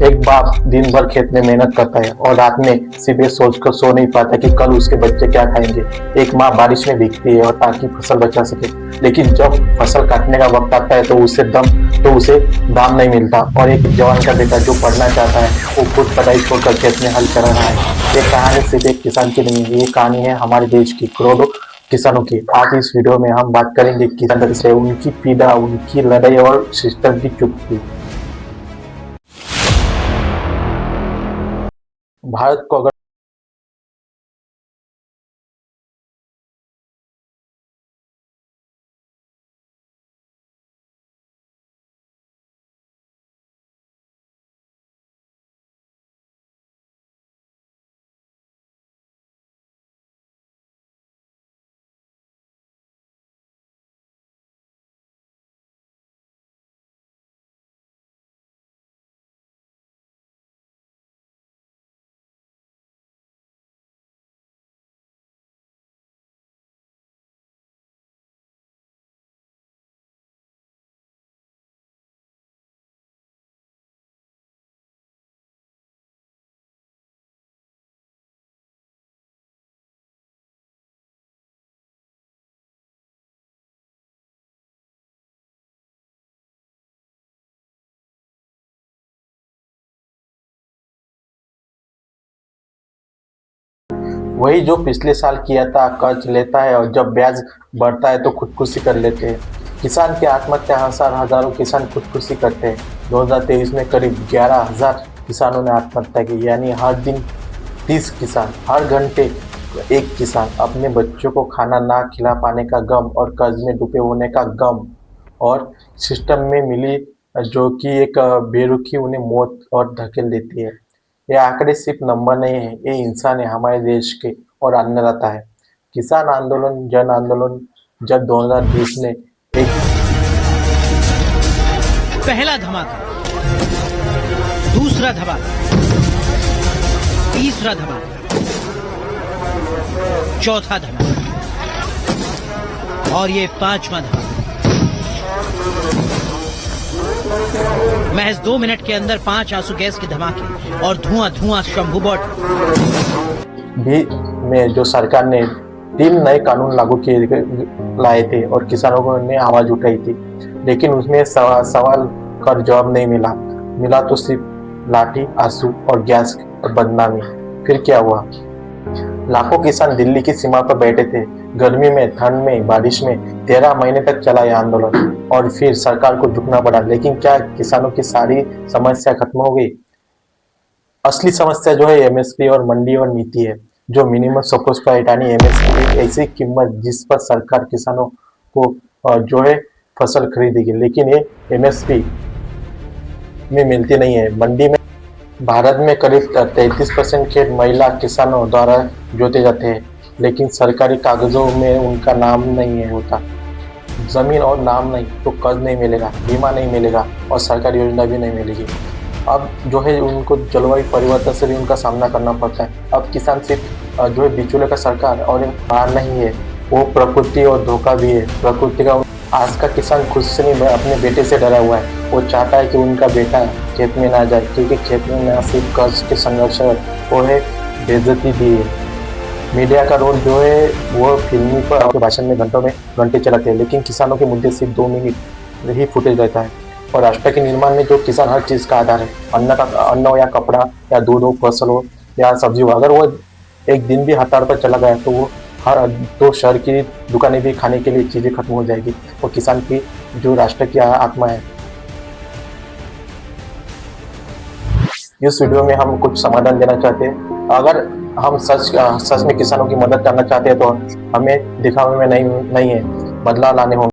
एक बाप दिन भर खेत में मेहनत करता है और रात में सिर्फ ये सोचकर सो नहीं पाता कि कल उसके बच्चे क्या खाएंगे। एक माँ बारिश में भीगती है और ताकि फसल बचा सके, लेकिन जब फसल काटने का वक्त आता है तो उसे दाम नहीं मिलता। और एक जवान का बेटा जो पढ़ना चाहता है वो खुद पढ़ाई छोड़कर खेत में हल चला रहा है। ये कहानी सिर्फ एक किसान की नहीं है, ये कहानी है हमारे देश की करोड़ों किसानों की। आज इस वीडियो में हम बात करेंगे किसान से, उनकी पीड़ा, उनकी लड़ाई और सिस्टम की चुप्पी। भारत को अगर वही जो पिछले साल किया था, कर्ज लेता है और जब ब्याज बढ़ता है तो खुदकुशी कर लेते हैं। किसान की आत्महत्या हर साल हजारों किसान खुदकुशी करते हैं। 2023 में करीब 11,000 किसानों ने आत्महत्या की, यानी हर दिन 30 किसान, हर घंटे एक किसान। अपने बच्चों को खाना ना खिला पाने का गम और कर्ज में डूबे होने का गम और सिस्टम में मिली जो कि एक बेरुखी उन्हें मौत और धकेल देती है। ये आंकड़े सिर्फ नंबर नहीं है, ये इंसान है हमारे देश के और अन्नदाता है। किसान आंदोलन, जन आंदोलन जब 2020 में एक पहला धमाका, दूसरा धमाका, तीसरा धमाका, चौथा धमाका और ये पांचवा धमाका। महज 2 मिनट के अंदर 5 आंसू गैस के धमाके और धुआं शंभू बॉर्डर भी में जो सरकार ने 3 नए कानून लागू किए लाए थे और किसानों ने आवाज उठाई थी, लेकिन उसमें सवाल का जवाब नहीं मिला तो सिर्फ लाठी, आंसू और गैस और बदनामी। फिर क्या हुआ? लाखों किसान दिल्ली की सीमा पर बैठे थे, गर्मी में, ठंड में, बारिश में। 13 महीने तक चला यह आंदोलन और फिर सरकार को झुकना पड़ा। लेकिन क्या किसानों की सारी समस्या खत्म हो गई? असली समस्या जो है एमएसपी और मंडी और नीति है, जो मिनिमम सपोर्ट प्राइस, यानी एमएसपी, ऐसी कीमत जिस पर सरकार किसानों को जो है फसल खरीदेगी, लेकिन ये एमएसपी में मिलती नहीं है। मंडी में भारत में करीब 33% खेत महिला किसानों द्वारा जोते जाते हैं, लेकिन सरकारी कागजों में उनका नाम नहीं होता। जमीन और नाम नहीं तो कर्ज नहीं मिलेगा, बीमा नहीं मिलेगा और सरकारी योजना भी नहीं मिलेगी। अब जो है उनको जलवायु परिवर्तन से भी उनका सामना करना पड़ता है। अब किसान सिर्फ जो है बिचौले का सरकार और हार नहीं है, वो प्रकृति और धोखा भी है। प्रकृति का आज का किसान खुद से नहीं, अपने बेटे से डरा हुआ है। वो चाहता है कि उनका बेटा खेत में ना जाए, क्योंकि खेत में ना सिर्फ कर्ज के संघर्ष है, वो है बेइज्जती भी है। मीडिया का रोल जो है वो फिल्मी पर आपके भाषण में घंटे चलाते हैं, लेकिन किसानों के मुद्दे सिर्फ 2 मिनट ही फुटेज रहता है। और राष्ट्र के निर्माण में जो किसान हर चीज़ का आधार है, अन्न हो या कपड़ा या दूध हो, फसल हो या सब्जी हो, अगर वो एक दिन भी हड़ताल पर चला गया तो शहर की दुकानें भी, खाने के लिए चीज़ें खत्म हो जाएगी। और किसान की जो राष्ट्र की आत्मा है। इस वीडियो में हम कुछ समाधान देना चाहते हैं। अगर हम सच में किसानों की मदद करना चाहते हैं तो हमें दिखावे में नहीं है, बदलाव लाने होंगे।